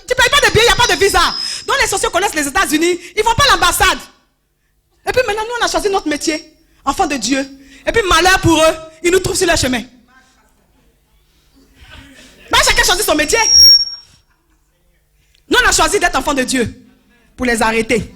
Tu ne payes pas de billets, il n'y a pas de visa. Donc les sorciers connaissent les États-Unis, ils ne vont pas à l'ambassade. Et puis maintenant nous on a choisi notre métier, enfant de Dieu. Et puis malheur pour eux, ils nous trouvent sur leur chemin. Ben, chacun choisit son métier. Nous on a choisi d'être enfants de Dieu pour les arrêter.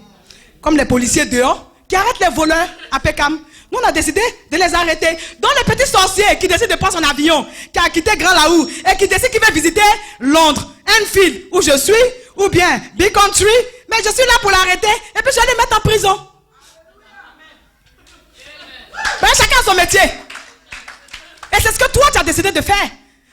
Comme les policiers dehors qui arrêtent les voleurs à Peckham. Nous on a décidé de les arrêter. Donc les petits sorciers qui décident de prendre son avion, qui a quitté Grand Laou et qui décident qu'il va visiter Londres, Enfield où je suis, ou bien Big Country, mais je suis là pour l'arrêter et puis je vais les mettre en prison. Ben, chacun son métier. Et c'est ce que toi tu as décidé de faire.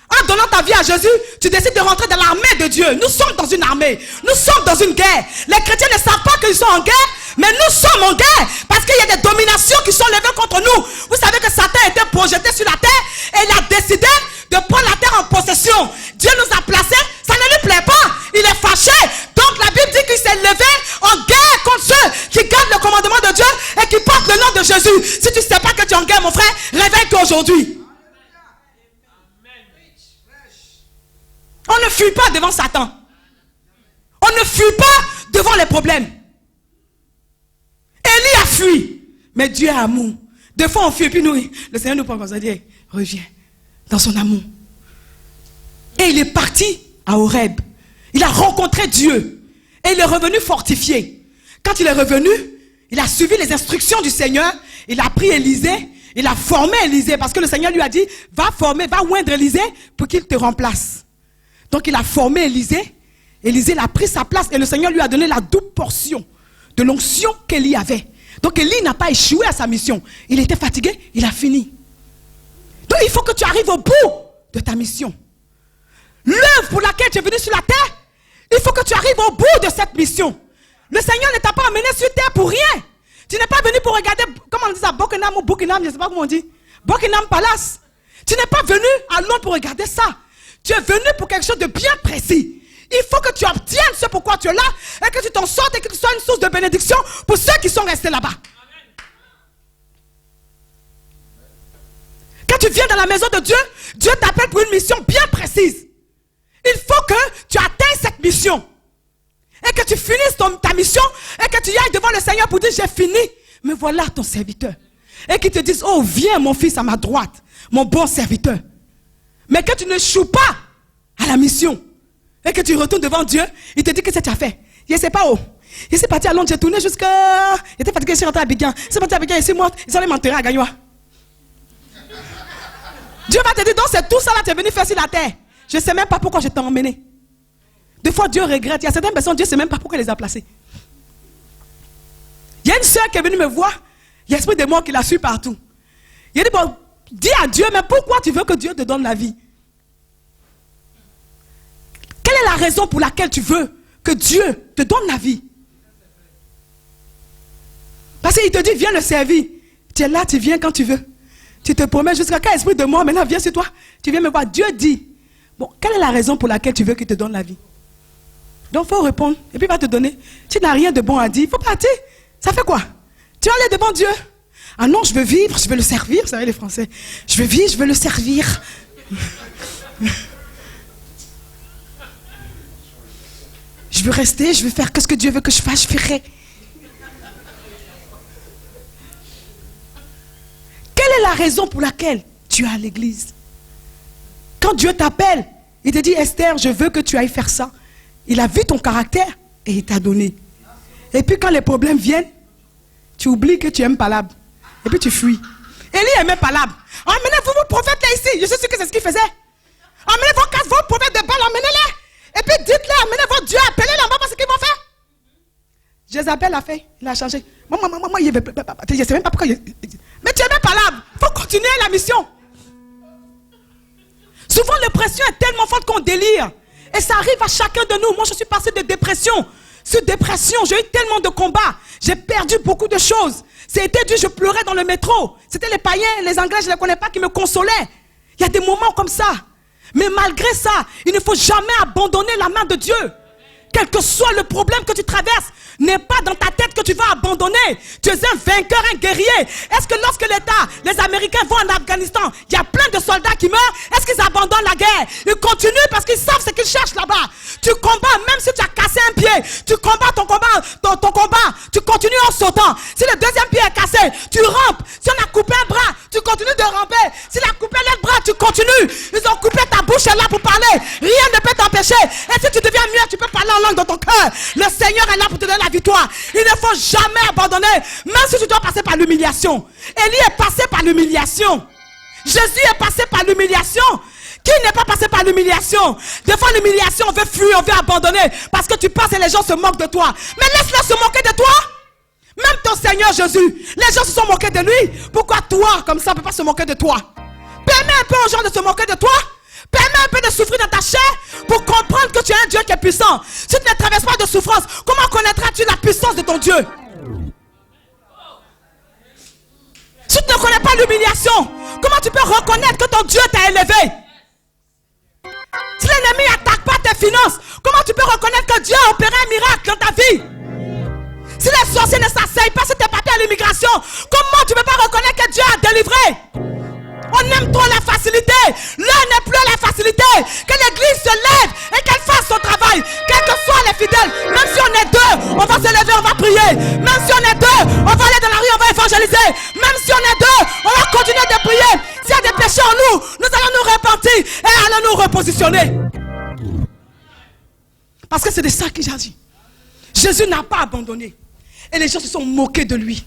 En donnant ta vie à Jésus, tu décides de rentrer dans l'armée de Dieu. Nous sommes dans une armée. Nous sommes dans une guerre. Les chrétiens ne savent pas qu'ils sont en guerre, mais nous sommes en guerre. Parce qu'il y a des dominations qui sont levées contre nous. Vous savez que Satan a été projeté sur la terre et il a décidé de prendre la terre en possession. Dieu nous a placés, ça ne lui plaît pas. Il est fâché. Donc la Bible dit qu'il s'est levé en guerre contre ceux qui gardent le commandement de Dieu et qui portent le nom de Jésus. Si tu ne sais pas que tu es en guerre, mon frère, réveille-toi aujourd'hui. On ne fuit pas devant Satan. On ne fuit pas devant les problèmes. Élie a fui. Mais Dieu est amour. Des fois on fuit et puis nous, le Seigneur nous prend comme ça, dit, reviens dans son amour. Et il est parti à Horeb. Il a rencontré Dieu. Et il est revenu fortifié. Quand il est revenu, il a suivi les instructions du Seigneur. Il a pris Élisée. Il a formé Élisée. Parce que le Seigneur lui a dit, va oindre Élisée pour qu'il te remplace. Donc il a formé Élisée. Élisée a pris sa place et le Seigneur lui a donné la double portion de l'onction qu'Élie avait. Donc Élie n'a pas échoué à sa mission. Il était fatigué, il a fini. Donc il faut que tu arrives au bout de ta mission. L'œuvre pour laquelle tu es venu sur la terre, il faut que tu arrives au bout de cette mission. Le Seigneur ne t'a pas amené sur terre pour rien. Tu n'es pas venu pour regarder, comment on dit ça, Buckingham ou Buckingham, je ne sais pas comment on dit. Buckingham Palace. Tu n'es pas venu à Londres pour regarder ça. Tu es venu pour quelque chose de bien précis. Il faut que tu obtiennes ce pourquoi tu es là et que tu t'en sortes et que tu sois une source de bénédiction pour ceux qui sont restés là-bas. Quand tu viens dans la maison de Dieu, Dieu t'appelle pour une mission bien précise. Il faut que tu atteignes cette mission et que tu finisses ta mission et que tu y ailles devant le Seigneur pour dire j'ai fini, mais voilà ton serviteur. Et qu'il te dise oh viens mon fils à ma droite, mon bon serviteur. Mais que tu ne échoues pas à la mission et que tu retournes devant Dieu, il te dit que c'est tu as fait. Je ne sais pas où. Il s'est parti à Londres, j'ai tourné jusqu'à... Il était fatigué, il s'est rentré à Abidjan. Il s'est parti à Abidjan, il s'est mort, il allait m'enterrer à Gagnoa. Dieu va te dire, donc c'est tout ça là, tu es venu faire sur la terre. Je ne sais même pas pourquoi je t'ai emmené. Des fois Dieu regrette. Il y a certaines personnes, Dieu ne sait même pas pourquoi il les a placées. Il y a une soeur qui est venue me voir, il y a l'esprit de mort qui la suit partout. Il a dit, bon, dis à Dieu, mais pourquoi tu veux que Dieu te donne la vie? Quelle est la raison pour laquelle tu veux que Dieu te donne la vie? Parce qu'il te dit, viens le servir. Tu es là, tu viens quand tu veux. Tu te promets jusqu'à quel esprit de mort, maintenant viens sur toi. Tu viens me voir. Dieu dit, bon, quelle est la raison pour laquelle tu veux qu'il te donne la vie? Donc il faut répondre. Et puis il va te donner. Tu n'as rien de bon à dire. Il faut partir. Ça fait quoi? Tu vas aller devant Dieu. Ah non, je veux vivre, je veux le servir. Vous savez les Français. Je veux vivre, je veux le servir. Je veux rester, je veux faire que ce que Dieu veut que je fasse, je ferai. Quelle est la raison pour laquelle tu es à l'église? Quand Dieu t'appelle, il te dit Esther, je veux que tu ailles faire ça. Il a vu ton caractère et il t'a donné. Et puis quand les problèmes viennent, tu oublies que tu aimes Palab. Et puis tu fuis. Élie aimait Palab. Emmenez-vous vos prophètes là ici. Je suis sûr que c'est ce qu'il faisait. Emmenez vos prophètes de Baal, emmenez-les. Et puis dites-les, emmenez votre Dieu, appelez-les là-bas parce qu'ils vont faire. Jézabel a fait, il a changé. Moi, je ne sais même pas pourquoi. Mais tu aimais Palab. Il faut continuer la mission. Souvent l'oppression est tellement forte qu'on délire. Et ça arrive à chacun de nous. Moi je suis passé de dépression sur dépression. J'ai eu tellement de combats. J'ai perdu beaucoup de choses. C'était dur, je pleurais dans le métro. C'était les païens, les Anglais, je ne les connais pas, qui me consolaient. Il y a des moments comme ça. Mais malgré ça, il ne faut jamais abandonner la main de Dieu. Quel que soit le problème que tu traverses, n'est pas dans ta tête que tu vas abandonner. Tu es un vainqueur, un guerrier. Est-ce que lorsque l'État, les Américains vont en Afghanistan, il y a plein de soldats qui meurent, est-ce qu'ils abandonnent la guerre? Ils continuent parce qu'ils savent ce qu'ils cherchent là-bas. Tu combats même si tu as cassé un pied. Tu combats ton combat. Tu continues en sautant. Si le deuxième pied est cassé, tu rampes. Si on a coupé un bras, tu continues de ramper. S'il a coupé l'autre bras, tu continues. Ils ont coupé ta bouche là pour parler. Rien ne peut t'empêcher. Et si tu deviens muet, tu peux parler en langue dans ton cœur. Le Seigneur est là pour te donner la victoire. Il ne faut jamais abandonner, même si tu dois passer par l'humiliation. Élie est passé par l'humiliation. Jésus est passé par l'humiliation. Qui n'est pas passé par l'humiliation? Des fois l'humiliation, on veut fuir, on veut abandonner parce que tu passes et les gens se moquent de toi. Mais laisse-les se moquer de toi. Même ton Seigneur Seigneur Jésus. Les gens se sont moqués de lui. Pourquoi toi, comme ça, on ne peut pas se moquer de toi? Permets un peu aux gens de se moquer de toi. Permets un peu de souffrir dans ta chair pour comprendre que tu es un Dieu qui est puissant. Si tu ne traverses pas de souffrance, comment connaîtras-tu la puissance de ton Dieu? Si tu ne connais pas l'humiliation, comment tu peux reconnaître que ton Dieu t'a élevé? Si l'ennemi n'attaque pas tes finances, comment tu peux reconnaître que Dieu a opéré un miracle dans ta vie? Si les sorciers ne s'asseyent pas sur tes papiers à l'immigration, comment tu ne peux pas reconnaître que Dieu a délivré? On aime trop la facilité. L'heure n'est plus la facilité. Que l'église se lève et qu'elle fasse son travail. Quels que soient les fidèles. Même si on est deux, on va se lever, on va prier. Même si on est deux, on va aller dans la rue, on va évangéliser. Même si on est deux, on va continuer de prier. S'il y a des péchés en nous, nous allons nous repentir et allons nous repositionner. Parce que c'est de ça qu'il s'agit. Jésus n'a pas abandonné. Et les gens se sont moqués de lui.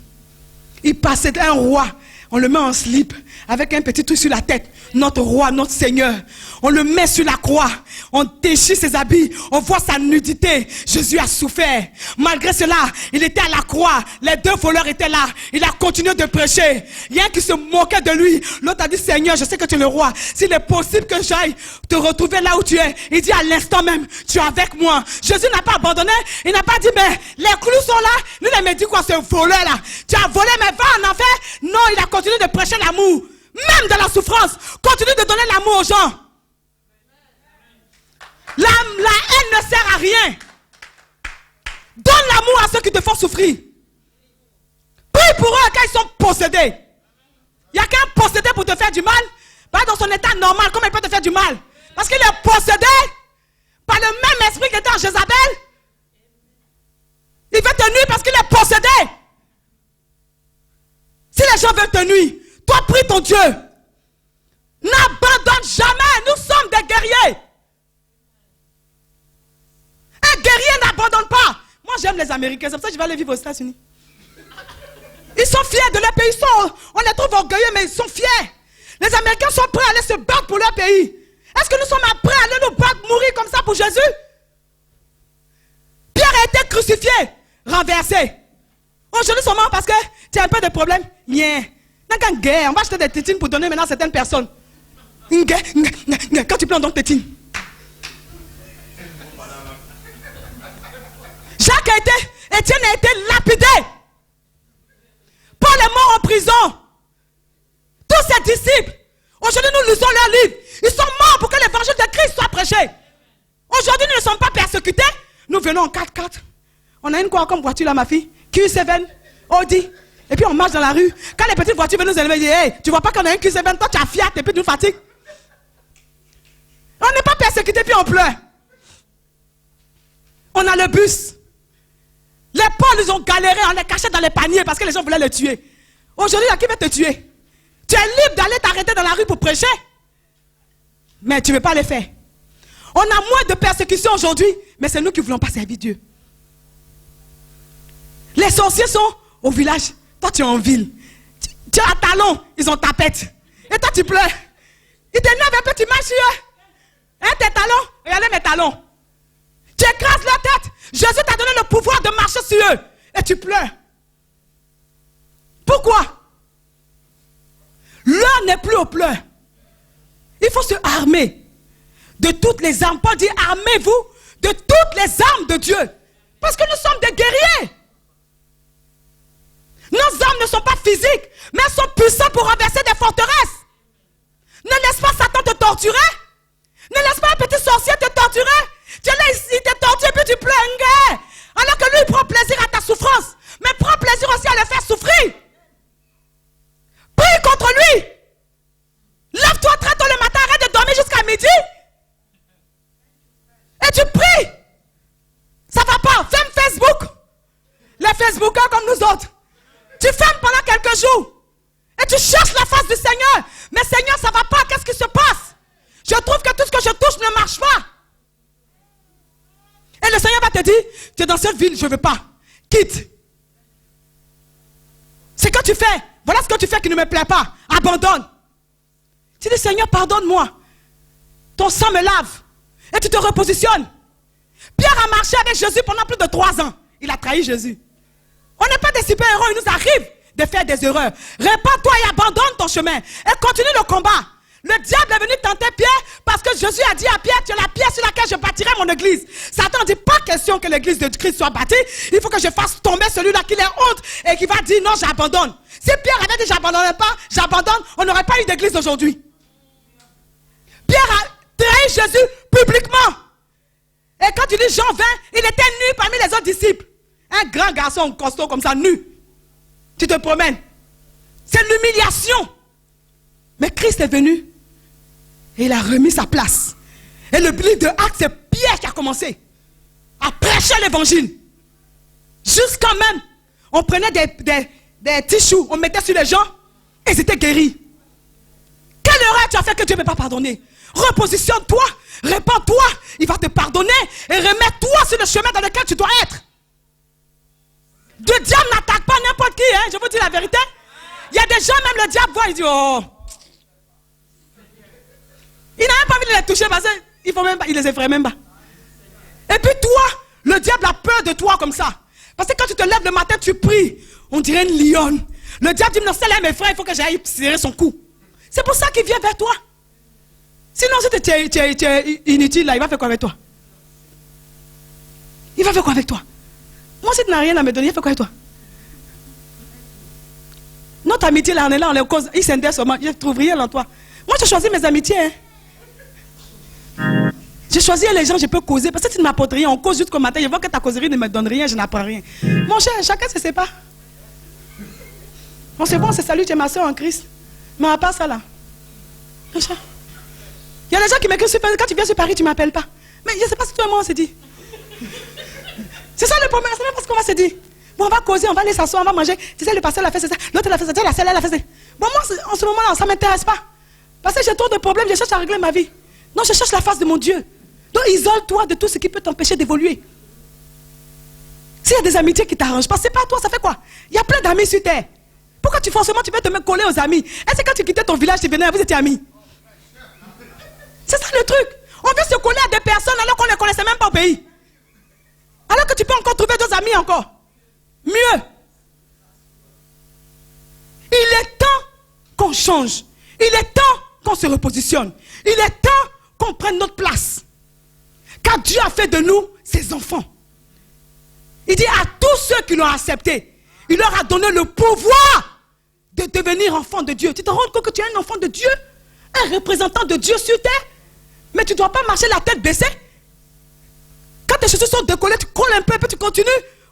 Il passait d'un roi. On le met en slip avec un petit truc sur la tête. Notre roi, notre Seigneur. On le met sur la croix. On déchire ses habits. On voit sa nudité. Jésus a souffert. Malgré cela, il était à la croix. Les deux voleurs étaient là. Il a continué de prêcher. Il y a un qui se moquait de lui. L'autre a dit, Seigneur, je sais que tu es le roi. S'il est possible que j'aille te retrouver là où tu es. Il dit à l'instant même, tu es avec moi. Jésus n'a pas abandonné. Il n'a pas dit, mais les clous sont là. Lui, il m'a dit quoi, ce voleur là? Tu as volé, mais va en enfer. Non, il a continué de prêcher l'amour. Même dans la souffrance. Continue de donner l'amour aux gens. La haine ne sert à rien. Donne l'amour à ceux qui te font souffrir. Prie pour eux quand ils sont possédés. Il n'y a qu'un possédé pour te faire du mal. Pas dans son état normal, comment il peut te faire du mal? Parce qu'il est possédé par le même esprit qui était en Jézabel. Il veut te nuire parce qu'il est possédé. Si les gens veulent te nuire, toi prie ton Dieu. N'abandonne jamais. Nous sommes des guerriers. Un guerrier n'abandonne pas. Moi j'aime les Américains, c'est pour ça que je vais aller vivre aux États-Unis. Ils sont fiers de leur pays. On les trouve orgueilleux, mais ils sont fiers. Les Américains sont prêts à aller se battre pour leur pays. Est-ce que nous sommes prêts à aller nous battre, mourir comme ça pour Jésus? Pierre a été crucifié, renversé. Aujourd'hui seulement parce que tu as un peu de problème. Yeah. On va acheter des tétines pour donner maintenant à certaines personnes. Quand tu prends donc tétines. Étienne a été lapidé. Paul est mort en prison. Tous ses disciples, aujourd'hui nous lisons leurs livres. Ils sont morts pour que l'évangile de Christ soit prêché. Aujourd'hui nous ne sommes pas persécutés. Nous venons en 4x4. On a une quoi comme voiture là ma fille? Q7, Audi. Et puis on marche dans la rue. Quand les petites voitures viennent nous élever, hey, tu vois pas qu'on a un Q7, toi tu as Fiat et puis tu fatigues. On n'est pas persécutés puis on pleure. On a le bus. Les Pauls, ils ont galéré, on les cachait dans les paniers parce que les gens voulaient les tuer. Aujourd'hui, qui va te tuer? Tu es libre d'aller t'arrêter dans la rue pour prêcher. Mais tu ne veux pas le faire. On a moins de persécutions aujourd'hui, mais c'est nous qui ne voulons pas servir Dieu. Les sorciers sont au village. Toi, tu es en ville. Tu as un talon, ils ont tapette. Et toi, tu pleures. Ils t'énervent un peu, tu marches sur eux. Hein, tes talons? Regardez mes talons. Tu écrases leur tête. Jésus t'a donné le pouvoir de marcher sur eux. Et tu pleures. Pourquoi? L'heure n'est plus aux pleurs. Il faut se armer de toutes les armes. Paul dit, armez-vous de toutes les armes de Dieu. Parce que nous sommes des guerriers. Nos armes ne sont pas physiques, mais elles sont puissantes pour renverser des forteresses. Ne laisse pas Satan te torturer. Ne laisse pas un petit sorcier te torturer. Tu es là, il te torture, puis tu pleures. Alors que lui, il prend plaisir à ta souffrance. Mais prends plaisir aussi à le faire souffrir. Prie contre lui. Lève-toi très tôt le matin, arrête de dormir jusqu'à midi. Et tu pries. Ça va pas. Ferme Facebook. Les Facebookers comme nous autres. Tu fermes pendant quelques jours. Et tu cherches la face du Seigneur. Mais Seigneur, ça va pas. Qu'est-ce qui se passe? Je trouve que tout ce que je touche ne marche pas. Et le Seigneur va te dire, tu es dans cette ville, je ne veux pas. Quitte. C'est que tu fais. Voilà ce que tu fais qui ne me plaît pas. Abandonne. Tu dis, Seigneur, pardonne-moi. Ton sang me lave. Et tu te repositionnes. Pierre a marché avec Jésus pendant plus de 3 ans. Il a trahi Jésus. On n'est pas des super-héros, il nous arrive de faire des erreurs. Répands-toi et abandonne ton chemin. Et continue le combat. Le diable est venu tenter Pierre parce que Jésus a dit à Pierre, tu es la pierre sur laquelle je bâtirai mon église. Satan dit, pas question que l'église de Christ soit bâtie. Il faut que je fasse tomber celui-là qui est honte et qui va dire non, j'abandonne. Si Pierre avait dit j'abandonnerai pas, j'abandonne, on n'aurait pas eu d'église aujourd'hui. Pierre a trahi Jésus publiquement. Et quand tu lis Jean 20, il était nu parmi les autres disciples. Un grand garçon costaud comme ça, nu. Tu te promènes. C'est l'humiliation. Mais Christ est venu et il a remis sa place. Et le livre de Actes, c'est Pierre qui a commencé à prêcher l'évangile. Jusqu'à même, on prenait des tissus, on mettait sur les gens et ils étaient guéris. Quelle erreur tu as fait que Dieu ne peut pas pardonner? Repositionne-toi, répands-toi, il va te pardonner et remets-toi sur le chemin dans lequel tu dois être. Le diable n'attaque pas n'importe qui, hein? Je vous dis la vérité. Il y a des gens, même le diable voit, il dit oh. Il n'a même pas envie de les toucher parce qu'il ne les effraie même pas. Et puis toi, le diable a peur de toi comme ça. Parce que quand tu te lèves le matin, tu pries. On dirait une lionne. Le diable dit non, celle-là mes frères, il faut que j'aille serrer son cou. C'est pour ça qu'il vient vers toi. Sinon, si tu es inutile, là, il va faire quoi avec toi? Il va faire quoi avec toi? Moi, si tu n'as rien à me donner, il fait quoi avec toi? Notre amitié, là, on est là, on est cause. Il s'intéresse seulement. Je ne trouve rien en toi. Moi, je choisis mes amitiés. Hein. J'ai choisi les gens, je peux causer. Parce que tu ne m'apportes rien. On cause jusqu'au matin. Je vois que ta causerie ne me donne rien, je n'apprends rien. Mon cher, chacun se sépare. Bon, c'est bon, c'est salut, tu es ma soeur en Christ. Mais à part ça, là. Mon cher. Il y a des gens qui m'écrivent sur Paris. Quand tu viens sur Paris, tu ne m'appelles pas. Mais je ne sais pas si toi et moi, on s'est dit. C'est ça le problème, c'est même pas ce qu'on va se dire. Bon, on va causer, on va aller s'asseoir, on va manger. Tu sais, le pasteur l'a fait, c'est ça. L'autre l'a fait, c'est ça. La celle l'a fait, c'est ça. Bon, moi, en ce moment-là, ça ne m'intéresse pas. Parce que j'ai trop de problèmes, je cherche à régler ma vie. Non, je cherche la face de mon Dieu. Donc, isole-toi de tout ce qui peut t'empêcher d'évoluer. S'il y a des amitiés qui t'arrangent pas, c'est pas toi, ça fait quoi? Il y a plein d'amis sur terre. Pourquoi forcément tu veux te coller aux amis? Est-ce que quand tu quittais ton village, tu venais, vous étiez amis? C'est ça le truc. On veut se coller à des personnes alors qu'on ne les connaissait même pas au pays. Alors que tu peux encore trouver d'autres amis encore. Mieux. Il est temps qu'on change. Il est temps qu'on se repositionne. Il est temps qu'on prenne notre place. Car Dieu a fait de nous ses enfants. Il dit à tous ceux qui l'ont accepté, il leur a donné le pouvoir de devenir enfants de Dieu. Tu te rends compte que tu es un enfant de Dieu? Un représentant de Dieu sur terre? Mais tu ne dois pas marcher la tête baissée. Quand tes chaussures sont décollées, tu colles un peu, puis tu continues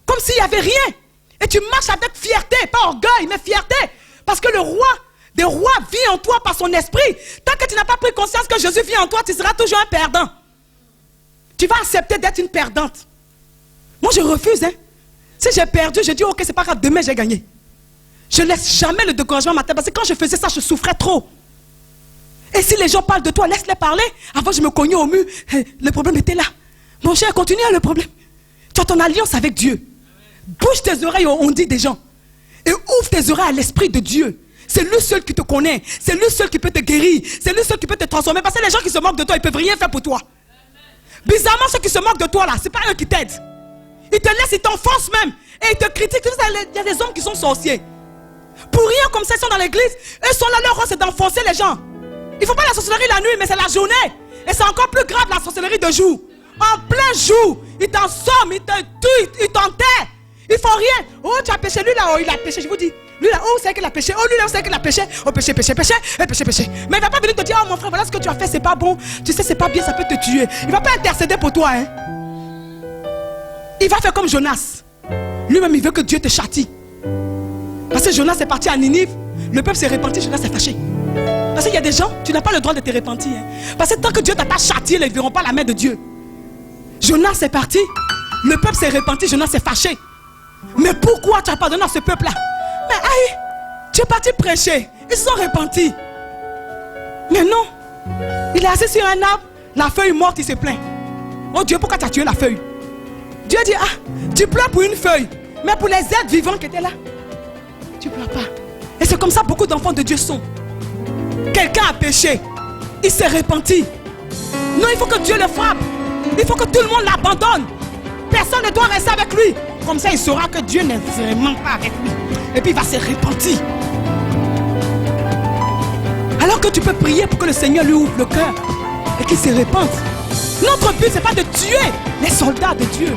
comme s'il n'y avait rien. Et tu marches avec fierté, pas orgueil, mais fierté. Parce que le roi des rois vit en toi par son esprit. Tant que tu n'as pas pris conscience que Jésus vit en toi, tu seras toujours un perdant. Tu vas accepter d'être une perdante. Moi, je refuse. Hein. Si j'ai perdu, je dis ok, c'est pas grave, demain j'ai gagné. Je ne laisse jamais le découragement à ma tête. Parce que quand je faisais ça, je souffrais trop. Et si les gens parlent de toi, laisse-les parler. Avant, je me cognais au mur. Le problème était là. Mon cher, continue le problème. Tu as ton alliance avec Dieu. Bouge tes oreilles au on-dit des gens. Et ouvre tes oreilles à l'esprit de Dieu. C'est lui seul qui te connaît. C'est lui seul qui peut te guérir. C'est lui seul qui peut te transformer. Parce que les gens qui se moquent de toi, ils ne peuvent rien faire pour toi. Bizarrement, ceux qui se moquent de toi là, ce n'est pas eux qui t'aident. Ils te laissent, ils t'enfoncent même. Et ils te critiquent. Il y a des hommes qui sont sorciers. Pour rien comme ça, ils sont dans l'église. Eux sont là, leur rôle c'est d'enfoncer les gens. Ils ne font pas la sorcellerie la nuit, mais c'est la journée. Et c'est encore plus grave la sorcellerie de jour. En plein jour, ils t'ensomment, ils te tuent, ils t'enterrent. Ils ne font rien. Oh, tu as péché, lui là, oh, il a péché, je vous dis. Lui là, oh, c'est qu'il a péché. Oh, lui là, c'est qu'il a péché. Oh, péché, péché, péché, et péché, péché. Mais il ne va pas venir te dire, oh mon frère, voilà ce que tu as fait, c'est pas bon. Tu sais, c'est pas bien, ça peut te tuer. Il ne va pas intercéder pour toi. Hein. Il va faire comme Jonas. Lui-même, il veut que Dieu te châtie. Parce que Jonas est parti à Ninive. Le peuple s'est repenti, Jonas s'est fâché. Parce qu'il y a des gens, tu n'as pas le droit de te repentir. Hein. Parce que tant que Dieu t'a pas châtié, ils ne verront pas la main de Dieu. Jonas est parti. Le peuple s'est repenti, Jonas s'est fâché. Mais pourquoi tu as pardonné à ce peuple-là? Mais aïe, tu es parti prêcher. Ils se sont repentis. Mais non. Il est assis sur un arbre, la feuille morte, il se plaint. Oh Dieu, pourquoi tu as tué la feuille? Dieu dit, ah, tu pleures pour une feuille. Mais pour les êtres vivants qui étaient là, tu ne pleures pas. Et c'est comme ça beaucoup d'enfants de Dieu sont. Quelqu'un a péché. Il s'est repenti. Non, il faut que Dieu le frappe. Il faut que tout le monde l'abandonne. Personne ne doit rester avec lui. comme ça, il saura que Dieu n'est vraiment pas avec lui. Et puis il va se repentir. Alors que tu peux prier pour que le Seigneur lui ouvre le cœur et qu'il se repente. Notre but, ce n'est pas de tuer les soldats de Dieu.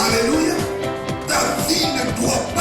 Alléluia. Ta vie ne doit pas